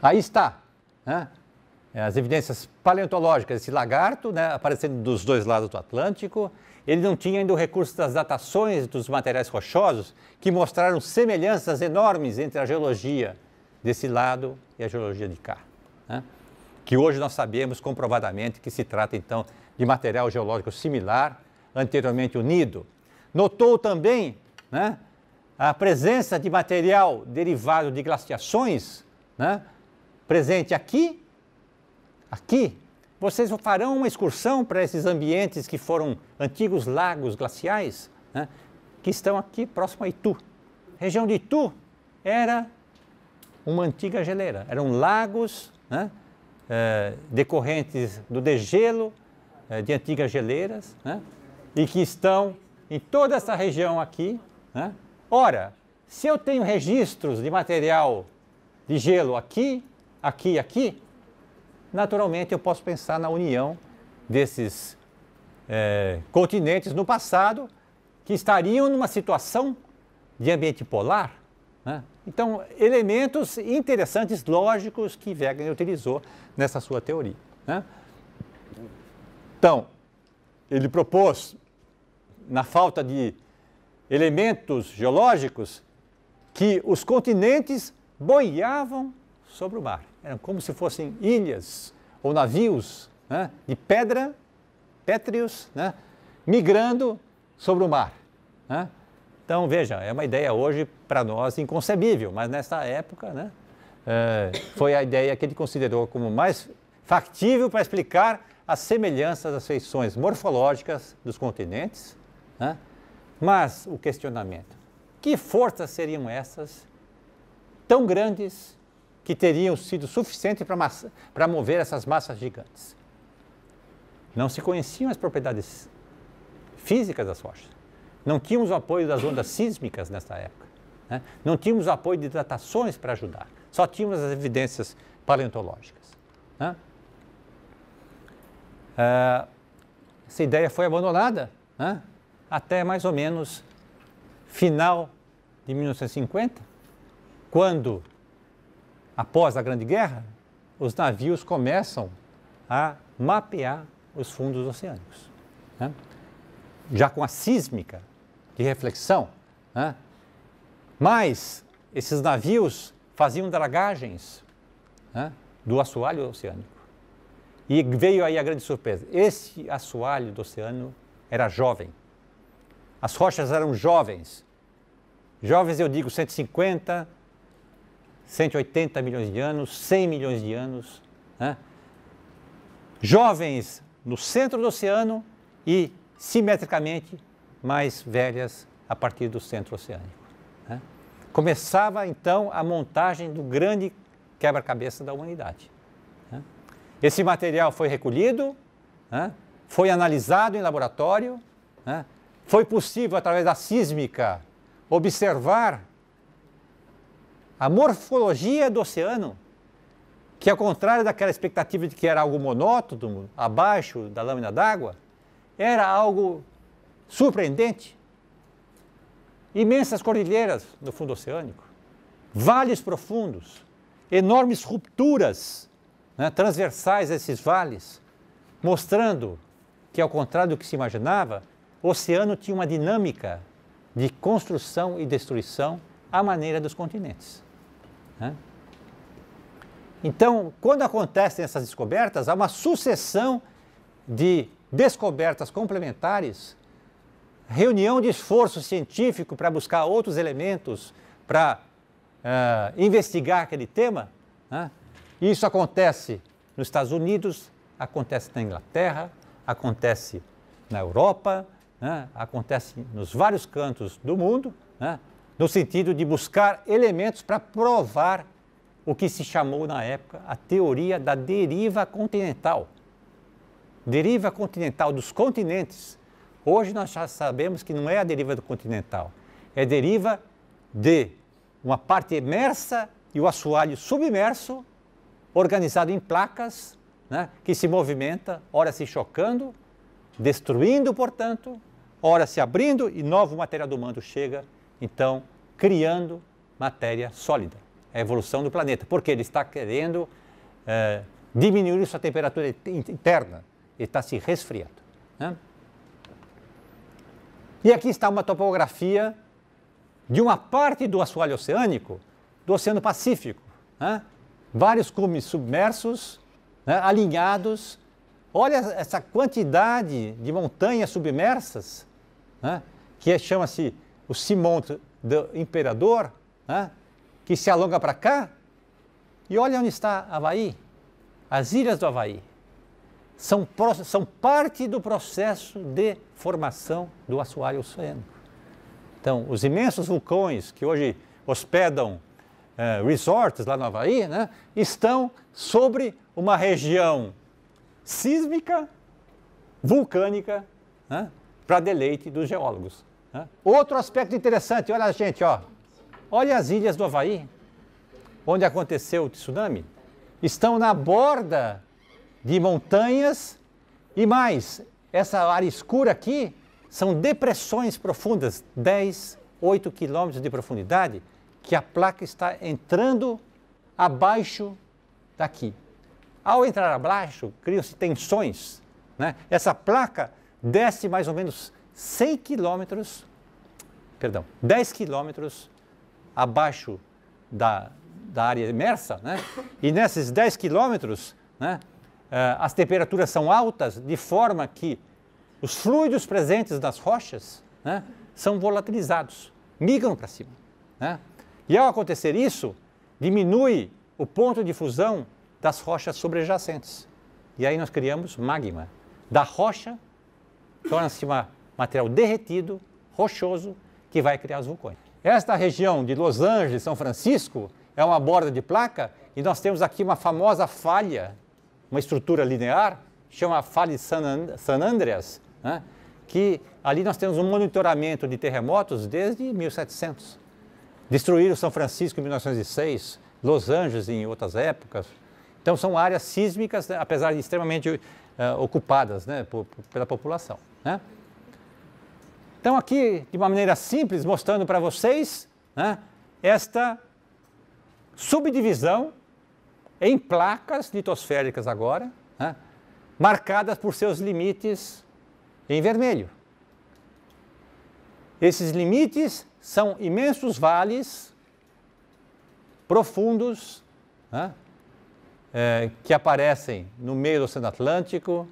Aí está, né? As evidências paleontológicas, esse lagarto, né, aparecendo dos dois lados do Atlântico. Ele não tinha ainda o recurso das datações dos materiais rochosos, que mostraram semelhanças enormes entre a geologia desse lado e a geologia de cá, né? Que hoje nós sabemos comprovadamente que se trata, então, de material geológico similar, anteriormente unido. Notou também, né, a presença de material derivado de glaciações, né, presente aqui. Aqui, vocês farão uma excursão para esses ambientes que foram antigos lagos glaciais, né, que estão aqui próximo a Itu. A região de Itu era uma antiga geleira, eram lagos, né, decorrentes do degelo de antigas geleiras, né, e que estão em toda essa região aqui, né. Ora, se eu tenho registros de material de gelo aqui, aqui, aqui, naturalmente eu posso pensar na união desses continentes no passado que estariam numa situação de ambiente polar, né? Então, elementos interessantes, lógicos, que Wegener utilizou nessa sua teoria, né? Então, ele propôs, na falta de elementos geológicos, que os continentes boiavam sobre o mar. Eram como se fossem ilhas ou navios, né, de pedra, pétreos, né, migrando sobre o mar, né? Então, veja, é uma ideia hoje para nós inconcebível, mas nessa época, né, foi a ideia que ele considerou como mais factível para explicar as semelhanças das feições morfológicas dos continentes, né? Mas o questionamento, que forças seriam essas tão grandes que teriam sido suficientes para mover essas massas gigantes? Não se conheciam as propriedades físicas das rochas. Não tínhamos o apoio das ondas sísmicas nessa época, né? Não tínhamos o apoio de datações para ajudar. Só tínhamos as evidências paleontológicas, né? Essa ideia foi abandonada, né, até mais ou menos final de 1950, quando, após a Grande Guerra, os navios começam a mapear os fundos oceânicos, né? Já com a sísmica de reflexão, né? Mas esses navios faziam dragagens, né, do assoalho oceânico. E veio aí a grande surpresa. Esse assoalho do oceano era jovem. As rochas eram jovens. Jovens, eu digo, 150, 180 milhões de anos, 100 milhões de anos, né? Jovens no centro do oceano e, simetricamente, mais velhas a partir do centro oceânico, né? Começava, então, a montagem do grande quebra-cabeça da humanidade, né? Esse material foi recolhido, né, foi analisado em laboratório, né, foi possível, através da sísmica, observar a morfologia do oceano, que, ao contrário daquela expectativa de que era algo monótono, abaixo da lâmina d'água, era algo surpreendente. Imensas cordilheiras no fundo oceânico, vales profundos, enormes rupturas, né, transversais a esses vales, mostrando que, ao contrário do que se imaginava, o oceano tinha uma dinâmica de construção e destruição à maneira dos continentes, né? Então, quando acontecem essas descobertas, há uma sucessão de descobertas complementares, reunião de esforço científico para buscar outros elementos para investigar aquele tema, né? Isso acontece nos Estados Unidos, acontece na Inglaterra, acontece na Europa, né? Acontece nos vários cantos do mundo, né? No sentido de buscar elementos para provar o que se chamou na época a teoria da deriva continental. Deriva continental dos continentes. Hoje nós já sabemos que não é a deriva do continental, é a deriva de uma parte emersa e o assoalho submerso, organizado em placas, né, que se movimenta, ora se chocando, destruindo, portanto, ora se abrindo e novo material do manto chega, então, criando matéria sólida. a evolução do planeta, porque ele está querendo diminuir sua temperatura interna, ele está se resfriando. Né? E aqui está uma topografia de uma parte do assoalho oceânico do Oceano Pacífico. Né? Vários cumes submersos, né, alinhados. Olha essa quantidade de montanhas submersas, né, que chama-se o Cimont do Imperador, né, que se alonga para cá. E olha onde está Havaí, as ilhas do Havaí. São parte do processo de formação do assoalho oceânico. Então, os imensos vulcões que hoje hospedam resorts lá no Havaí, né, estão sobre uma região sísmica, vulcânica, né, para deleite dos geólogos. Né. Outro aspecto interessante, olha gente, ó, olha as ilhas do Havaí, onde aconteceu o tsunami, estão na borda de montanhas e mais, essa área escura aqui são depressões profundas, 10, 8 quilômetros de profundidade, que a placa está entrando abaixo daqui. Ao entrar abaixo, criam-se tensões. Né? Essa placa desce mais ou menos 100 quilômetros, perdão, 10 quilômetros abaixo da área imersa, né? E nesses 10 quilômetros, né, as temperaturas são altas, de forma que os fluidos presentes nas rochas, né, são volatilizados, migram para cima. Né? E ao acontecer isso, diminui o ponto de fusão das rochas sobrejacentes. E aí nós criamos magma. Da rocha, torna-se um material derretido, rochoso, que vai criar os vulcões. Esta região de Los Angeles, São Francisco, é uma borda de placa e nós temos aqui uma famosa falha, uma estrutura linear, chama a falha de San Andreas, né? Que ali nós temos um monitoramento de terremotos desde 1700. Destruíram São Francisco em 1906, Los Angeles em outras épocas. Então são áreas sísmicas, né, apesar de extremamente ocupadas, né, pela população. Né? Então aqui, de uma maneira simples, mostrando para vocês, né, esta subdivisão em placas litosféricas agora, né, marcadas por seus limites em vermelho. Esses limites são imensos vales profundos, né, que aparecem no meio do Oceano Atlântico,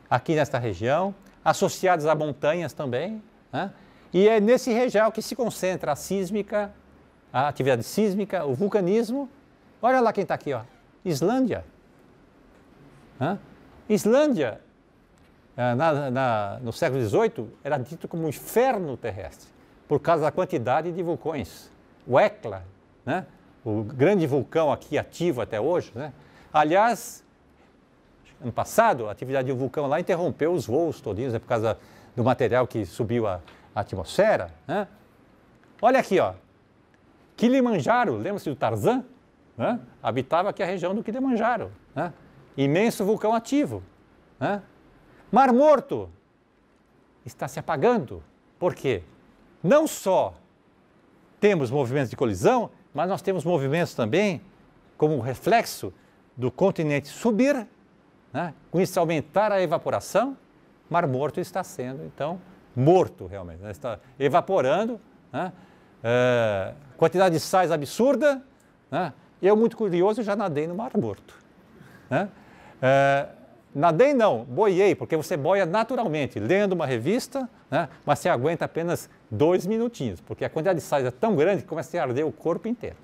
aqui nesta região, associados a montanhas também. Né, e é nesse região que se concentra a sísmica, a atividade sísmica, o vulcanismo. Olha lá quem está aqui, ó, Islândia. Islândia, no século XVIII, era dito como um inferno terrestre, por causa da quantidade de vulcões. O Hekla, né, o grande vulcão aqui ativo até hoje. Né? Aliás, ano passado, a atividade de um vulcão lá interrompeu os voos todinhos, né, por causa do material que subiu à atmosfera. Né? Olha aqui, ó. Kilimanjaro, lembra-se do Tarzan? Né? Habitava aqui a região do Kilimanjaro. Né? Imenso vulcão ativo. Né? Mar Morto está se apagando. Por quê? Não só temos movimentos de colisão, mas nós temos movimentos também como reflexo do continente subir, né? Com isso aumentar a evaporação. Mar Morto está sendo, então, morto realmente. Né? Está evaporando, né? Quantidade de sais absurda. Né? Eu, muito curioso, já nadei no Mar Morto. Né? Nadei não, boiei, porque você boia naturalmente, lendo uma revista, né? Mas você aguenta apenas 2 minutinhos, porque a quantidade de sais é tão grande que começa a arder o corpo inteiro.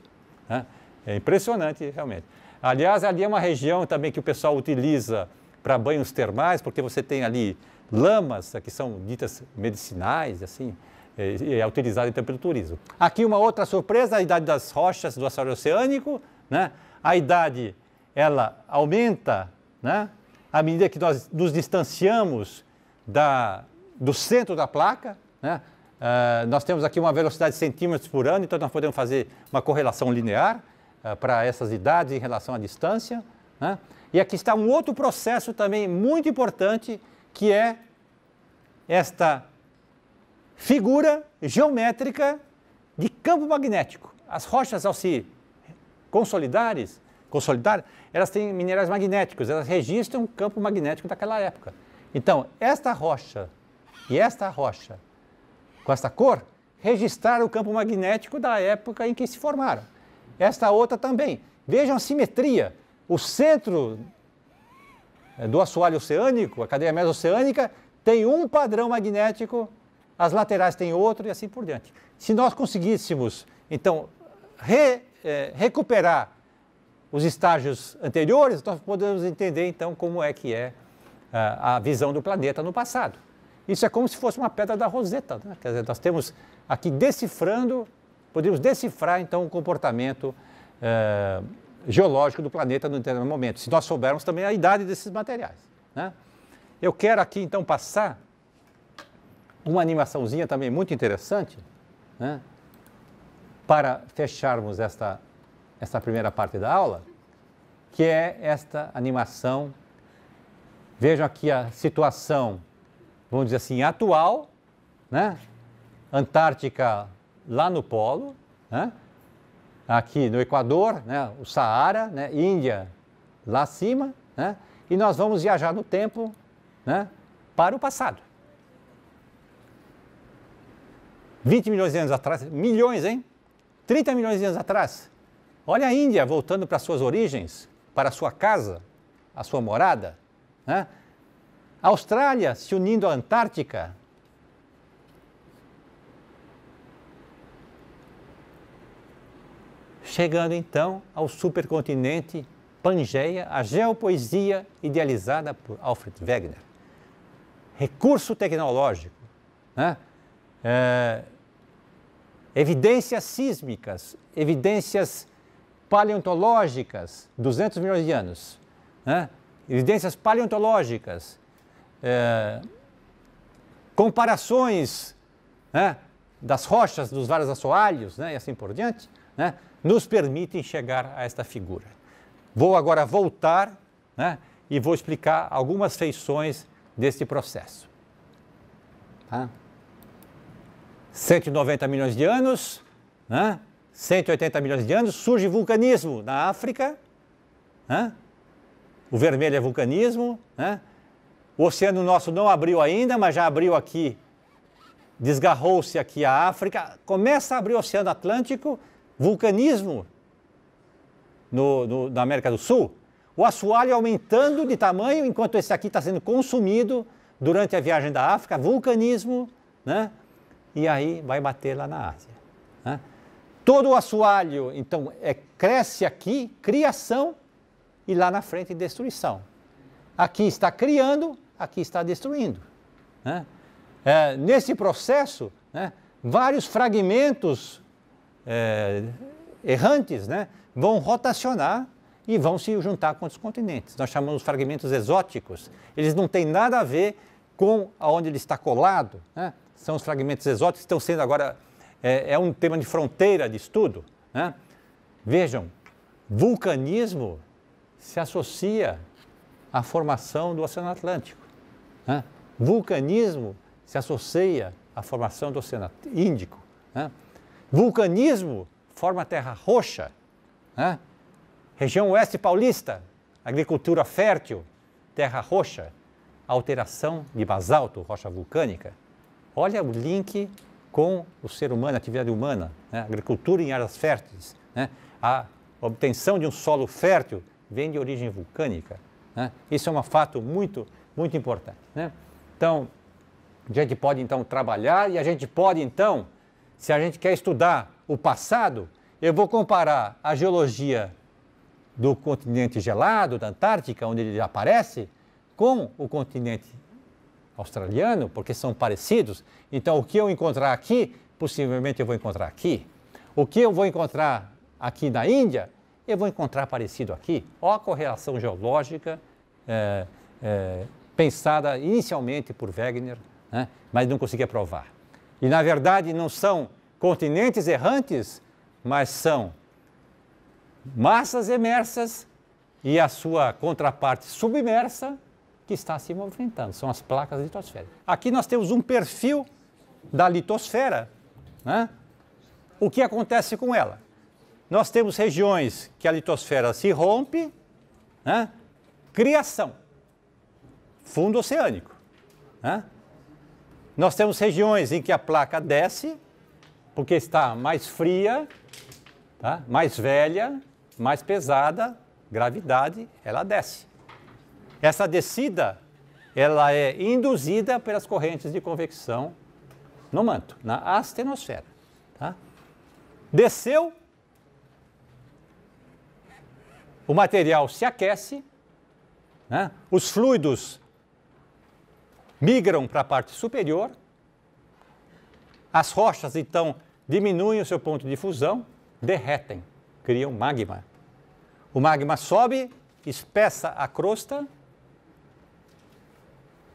Né? É impressionante, realmente. Aliás, ali é uma região também que o pessoal utiliza para banhos termais, porque você tem ali lamas, que são ditas medicinais, assim, é utilizado então pelo turismo. Aqui uma outra surpresa, a idade das rochas do assoalho oceânico, né? A idade, ela aumenta, né? À medida que nós nos distanciamos do centro da placa. Né? Nós temos aqui uma velocidade de centímetros por ano, então nós podemos fazer uma correlação linear para essas idades em relação à distância. Né? E aqui está um outro processo também muito importante, que é esta figura geométrica de campo magnético. As rochas, ao se consolidares, elas têm minerais magnéticos, elas registram o campo magnético daquela época. Então, esta rocha e esta rocha, com esta cor, registraram o campo magnético da época em que se formaram. Esta outra também. Vejam a simetria. O centro do assoalho oceânico, a cadeia mesoceânica, tem um padrão magnético, as laterais têm outro e assim por diante. Se nós conseguíssemos, então, recuperar os estágios anteriores, nós podemos entender, então, como é que é a visão do planeta no passado. Isso é como se fosse uma pedra da Roseta, né? Quer dizer, nós temos aqui podemos decifrar, então, o comportamento geológico do planeta no determinado momento, se nós soubermos também a idade desses materiais, né? Eu quero aqui, então, passar uma animaçãozinha também muito interessante, né, para fecharmos essa primeira parte da aula, que é esta animação. Vejam aqui a situação, vamos dizer assim, atual, né? Antártica lá no polo, né? Aqui no Equador, né? O Saara, né? Índia lá acima, né? E nós vamos viajar no tempo, né? Para o passado. 20 milhões de anos atrás, milhões, hein? 30 milhões de anos atrás. Olha a Índia voltando para suas origens, para a sua casa, a sua morada, né? A Austrália se unindo à Antártica. Chegando então ao supercontinente Pangeia, a geopoesia idealizada por Alfred Wegener. Recurso tecnológico, né? Evidências sísmicas, evidências paleontológicas, 200 milhões de anos, né? Evidências paleontológicas, comparações, né, das rochas dos vários assoalhos, né, e assim por diante, né, nos permitem chegar a esta figura. Vou agora voltar, né, e vou explicar algumas feições deste processo. Tá? 190 milhões de anos, né, 180 milhões de anos, surge vulcanismo na África, né? O vermelho é vulcanismo, né? O oceano nosso não abriu ainda, mas já abriu aqui, desgarrou-se aqui a África, começa a abrir o Oceano Atlântico, vulcanismo na América do Sul, o assoalho aumentando de tamanho, enquanto esse aqui está sendo consumido durante a viagem da África, vulcanismo, né? E aí vai bater lá na Ásia, né? Todo o assoalho, então, cresce aqui, criação, e lá na frente destruição. Aqui está criando, aqui está destruindo, né? Nesse processo, né, vários fragmentos errantes, né, vão rotacionar e vão se juntar com outros continentes. Nós chamamos de fragmentos exóticos. Eles não têm nada a ver com aonde ele está colado, né? São os fragmentos exóticos que estão sendo agora, é um tema de fronteira de estudo, né? Vejam, vulcanismo se associa à formação do Oceano Atlântico, né? Vulcanismo se associa à formação do Oceano Índico, né? Vulcanismo forma terra roxa, né? Região oeste paulista, agricultura fértil, terra roxa, alteração de basalto, rocha vulcânica. Olha o link com o ser humano, a atividade humana, né? Agricultura em áreas férteis, né? A obtenção de um solo fértil vem de origem vulcânica, né? Isso é um fato muito, muito importante, né? Então, a gente pode então trabalhar e a gente pode então, se a gente quer estudar o passado, eu vou comparar a geologia do continente gelado, da Antártica, onde ele aparece, com o continente australiano, porque são parecidos. Então, o que eu encontrar aqui, possivelmente eu vou encontrar aqui. O que eu vou encontrar aqui na Índia, eu vou encontrar parecido aqui. Olha a correlação geológica pensada inicialmente por Wegener, né, mas não conseguia provar. E, na verdade, não são continentes errantes, mas são massas emersas e a sua contraparte submersa que está se movimentando. São as placas litosféricas. Aqui nós temos um perfil da litosfera, né? O que acontece com ela? nós temos regiões que a litosfera se rompe, né? Criação, fundo oceânico. Né? Nós temos regiões em que a placa desce, porque está mais fria, tá? Mais velha, mais pesada, gravidade, ela desce. Essa descida, ela é induzida pelas correntes de convecção no manto, na astenosfera. Tá? Desceu, o material se aquece, né? Os fluidos migram para a parte superior, as rochas, então, diminuem o seu ponto de fusão, derretem, criam magma. O magma sobe, espessa a crosta,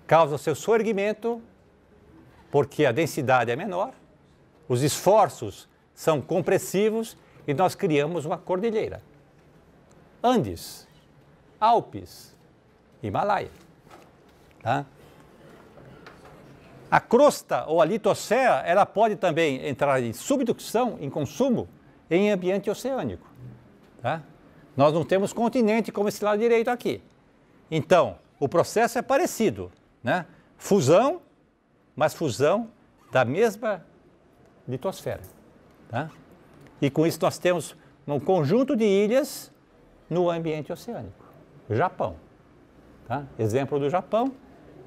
causa o seu soerguimento, porque a densidade é menor, os esforços são compressivos e nós criamos uma cordilheira. Andes, Alpes, Himalaia. Tá? A crosta ou a litosfera, ela pode também entrar em subducção, em consumo, em ambiente oceânico. Tá? Nós não temos continente como esse lado direito aqui. Então, o processo é parecido. Né? Fusão, mas fusão da mesma litosfera. Tá? E com isso nós temos um conjunto de ilhas no ambiente oceânico. Japão. Tá? Exemplo do Japão,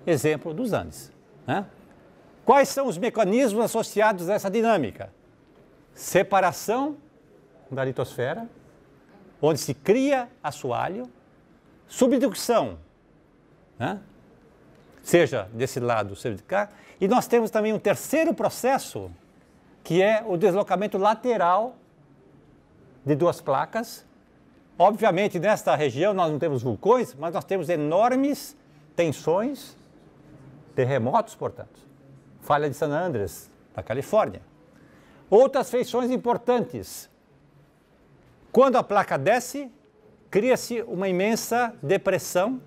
exemplo dos Andes. Né? Quais são os mecanismos associados a essa dinâmica? Separação da litosfera, onde se cria assoalho, subducção, né? Seja desse lado, seja de cá. E nós temos também um terceiro processo, que é o deslocamento lateral de duas placas. Obviamente, nesta região nós não temos vulcões, mas nós temos enormes tensões, terremotos, portanto. Falha de San Andreas, na Califórnia. Outras feições importantes. Quando a placa desce, cria-se uma imensa depressão,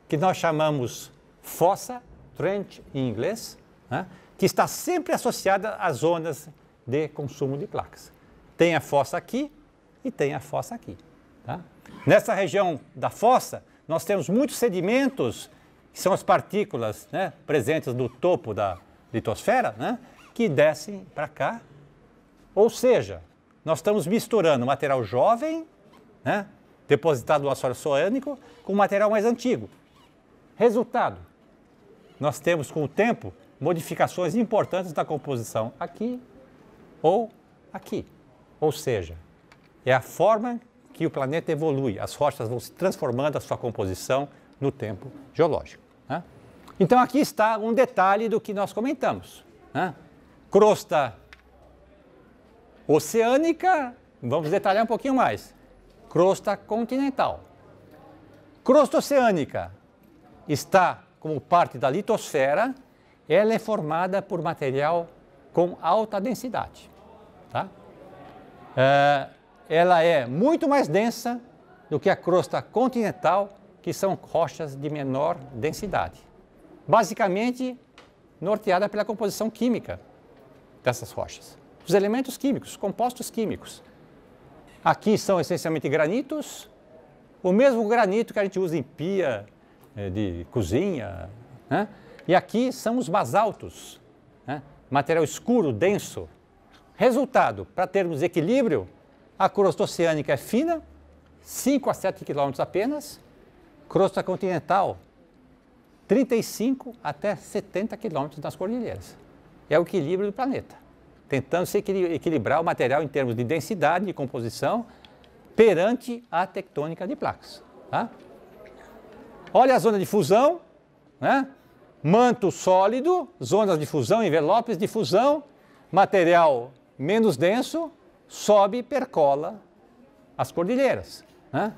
que nós chamamos fossa, trench em inglês, né? Que está sempre associada às zonas de consumo de placas. Tem a fossa aqui e tem a fossa aqui. Tá? Nessa região da fossa, nós temos muitos sedimentos, que são as partículas, né, presentes no topo da litosfera, né, que descem para cá. Ou seja, nós estamos misturando material jovem, né, depositado no assoalho oceânico, com material mais antigo. Resultado, nós temos com o tempo modificações importantes da composição aqui ou aqui. Ou seja, é a forma que o planeta evolui, as rochas vão se transformando a sua composição no tempo geológico. Né? Então aqui está um detalhe do que nós comentamos. Né? Crosta oceânica, vamos detalhar um pouquinho mais. Crosta continental. Crosta oceânica está como parte da litosfera, ela é formada por material com alta densidade. Tá? Ela é muito mais densa do que a crosta continental, que são rochas de menor densidade. Basicamente, norteada pela composição química dessas rochas. Os elementos químicos, compostos químicos. Aqui são essencialmente granitos, o mesmo granito que a gente usa em pia de cozinha, né? E aqui são os basaltos, né? Material escuro, denso. Resultado, para termos equilíbrio, a crosta oceânica é fina, 5 a 7 quilômetros apenas, crosta continental, 35 até 70 quilômetros nas cordilheiras. É o equilíbrio do planeta, tentando se equilibrar o material em termos de densidade de composição perante a tectônica de placas. Tá? Olha a zona de fusão, né? Manto sólido, zonas de fusão, envelopes de fusão, material menos denso, sobe e percola as cordilheiras. Né?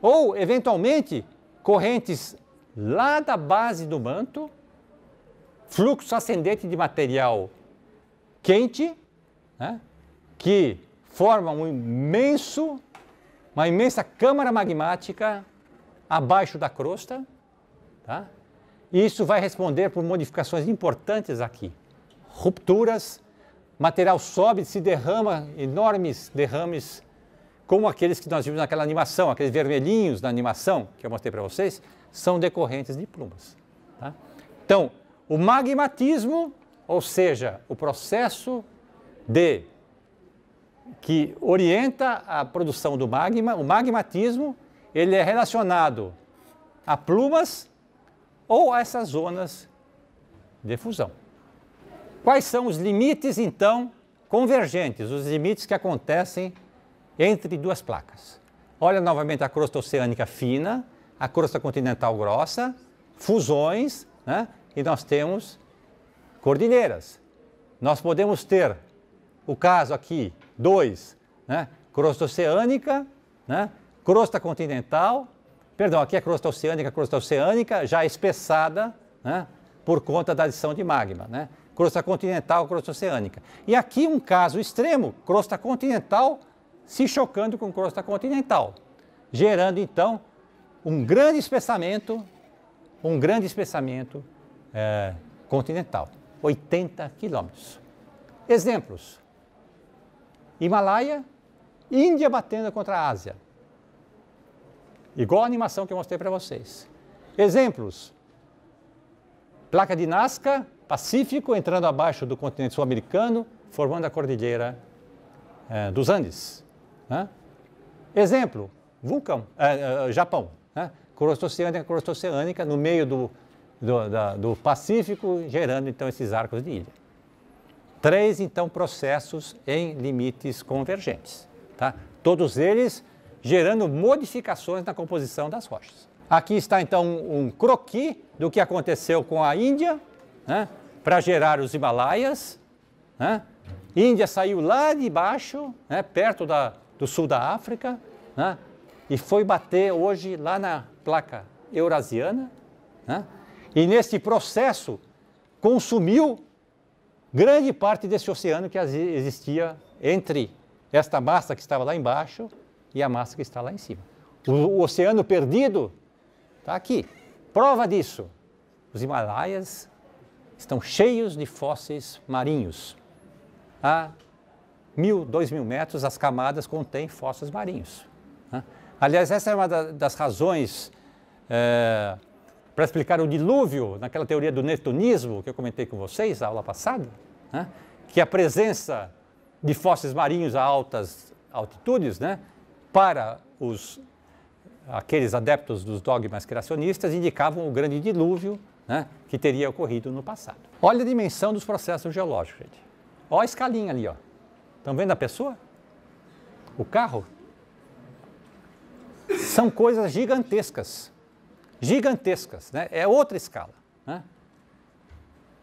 Ou, eventualmente, correntes lá da base do manto, fluxo ascendente de material quente, né? Que forma uma imensa câmara magmática abaixo da crosta. Tá? E isso vai responder por modificações importantes aqui. Rupturas, material sobe, se derrama, enormes derrames como aqueles que nós vimos naquela animação, aqueles vermelhinhos na animação que eu mostrei para vocês, são decorrentes de plumas. Tá? Então, o magmatismo, ou seja, o processo que orienta a produção do magma, o magmatismo, ele é relacionado a plumas ou a essas zonas de fusão. Quais são os limites, então, convergentes, os limites que acontecem entre duas placas? Olha novamente a crosta oceânica fina, a crosta continental grossa, fusões, né? E nós temos cordilheiras. Nós podemos ter o caso aqui, 2, né? Crosta oceânica, né? Crosta continental, perdão, aqui é crosta oceânica já espessada, né? Por conta da adição de magma, né? Crosta continental, crosta oceânica. E aqui um caso extremo, crosta continental se chocando com crosta continental, gerando então um grande espessamento continental, 80 quilômetros. Exemplos: Himalaia, Índia batendo contra a Ásia, igual a animação que eu mostrei para vocês. Exemplos: placa de Nazca, Pacífico, entrando abaixo do continente sul-americano, formando a cordilheira dos Andes. Né? Exemplo: vulcão, Japão, né? Crosta oceânica no meio do Pacífico, gerando então esses arcos de ilha. 3, então, processos em limites convergentes. Tá? Todos eles gerando modificações na composição das rochas. Aqui está, então, um croquis do que aconteceu com a Índia, né, para gerar os Himalaias. Né? Índia saiu lá de baixo, né, perto do sul da África, né, e foi bater hoje lá na placa eurasiana. Né? E nesse processo consumiu grande parte desse oceano que existia entre esta massa que estava lá embaixo e a massa que está lá em cima. O oceano perdido está aqui. Prova disso: os Himalaias estão cheios de fósseis marinhos. A 1.000, 2.000 metros, as camadas contêm fósseis marinhos. Né? Aliás, essa é uma das razões para explicar o dilúvio, naquela teoria do netunismo que eu comentei com vocês na aula passada, né? Que a presença de fósseis marinhos a altas altitudes, né, para aqueles adeptos dos dogmas criacionistas, indicavam o grande dilúvio, né, que teria ocorrido no passado. Olha a dimensão dos processos geológicos, gente. Olha a escalinha ali, ó. Estão vendo a pessoa? O carro? São coisas gigantescas. Gigantescas, né? É outra escala. Né?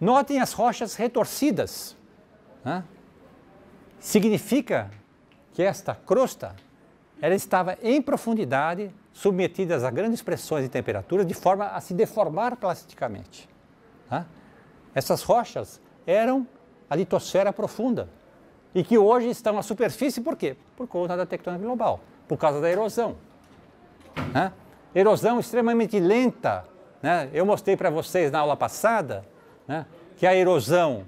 Notem as rochas retorcidas. Né? Significa que esta crosta ela estava em profundidade, submetidas a grandes pressões e temperaturas, de forma a se deformar plasticamente. Tá? Essas rochas eram a litosfera profunda e que hoje estão à superfície, por quê? Por conta da tectônica global, por causa da erosão. Né? Erosão extremamente lenta. Né? Eu mostrei para vocês na aula passada, né, que a erosão,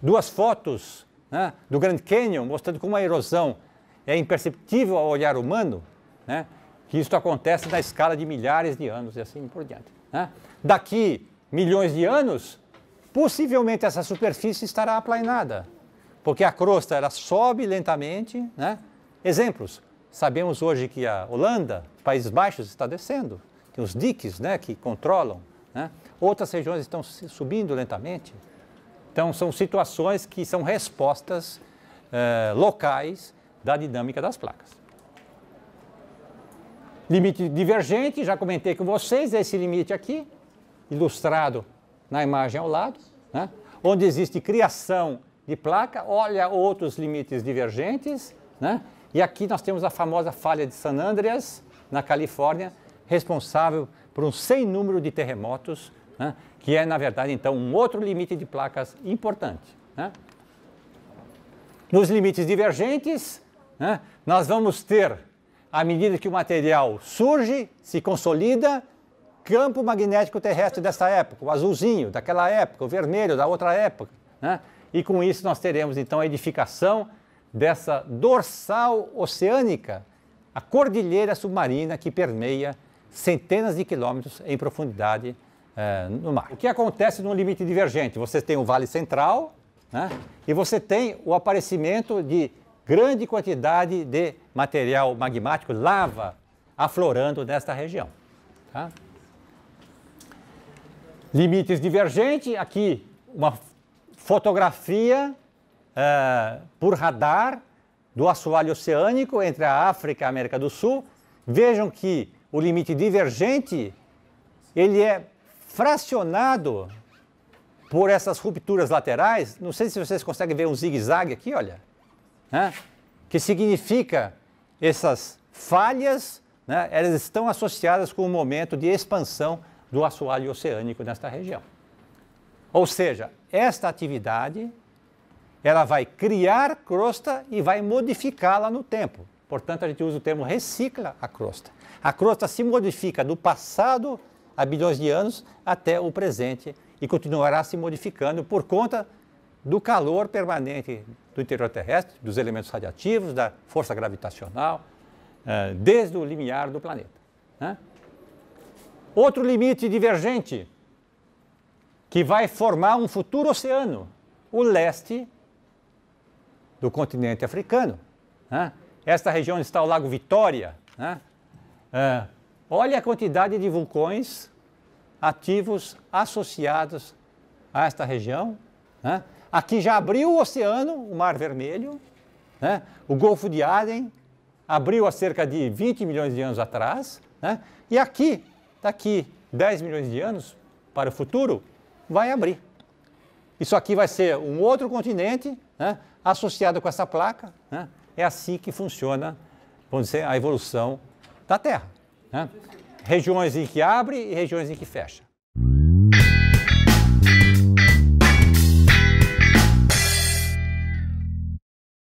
2 fotos, né, do Grand Canyon, mostrando como a erosão é imperceptível ao olhar humano, né, que isso acontece na escala de milhares de anos e assim por diante. Né? Daqui milhões de anos, possivelmente essa superfície estará aplainada, porque a crosta ela sobe lentamente. Né? Exemplos: sabemos hoje que a Holanda, os Países Baixos, está descendo, tem os diques, né, que controlam. Né? Outras regiões estão subindo lentamente. Então, são situações que são respostas locais da dinâmica das placas. Limite divergente, já comentei com vocês, esse limite aqui, ilustrado na imagem ao lado, né? Onde existe criação de placa, olha outros limites divergentes, né? E aqui nós temos a famosa falha de San Andreas, na Califórnia, responsável por um sem número de terremotos, né? Que é, na verdade, então, um outro limite de placas importante. Né? Nos limites divergentes, né, nós vamos ter, à medida que o material surge, se consolida, campo magnético terrestre dessa época, o azulzinho daquela época, o vermelho da outra época. Né? E com isso nós teremos, então, a edificação dessa dorsal oceânica, a cordilheira submarina que permeia centenas de quilômetros em profundidade no mar. O que acontece no limite divergente? Você tem o Vale Central, né, e você tem o aparecimento de grande quantidade de material magmático, lava, aflorando nesta região. Tá? Limites divergentes, aqui uma fotografia por radar do assoalho oceânico entre a África e a América do Sul. Vejam que o limite divergente ele é fracionado por essas rupturas laterais. Não sei se vocês conseguem ver um zigue-zague aqui, olha, né? Que significa essas falhas, né? Elas estão associadas com o momento de expansão do assoalho oceânico nesta região. Ou seja, esta atividade ela vai criar crosta e vai modificá-la no tempo. Portanto, a gente usa o termo recicla a crosta. A crosta se modifica do passado há bilhões de anos até o presente e continuará se modificando por conta do calor permanente do interior terrestre, dos elementos radiativos, da força gravitacional, desde o limiar do planeta, né? Outro limite divergente que vai formar um futuro oceano, o leste do continente africano, né? Esta região onde está o Lago Vitória, né? Olha a quantidade de vulcões ativos associados a esta região, né? Aqui já abriu o oceano, o Mar Vermelho, né? O Golfo de Aden abriu há cerca de 20 milhões de anos atrás, né? E aqui, daqui 10 milhões de anos para o futuro, vai abrir. Isso aqui vai ser um outro continente, né? Associado com essa placa, né? É assim que funciona, vamos dizer, a evolução da Terra, né? Regiões em que abre e regiões em que fecha.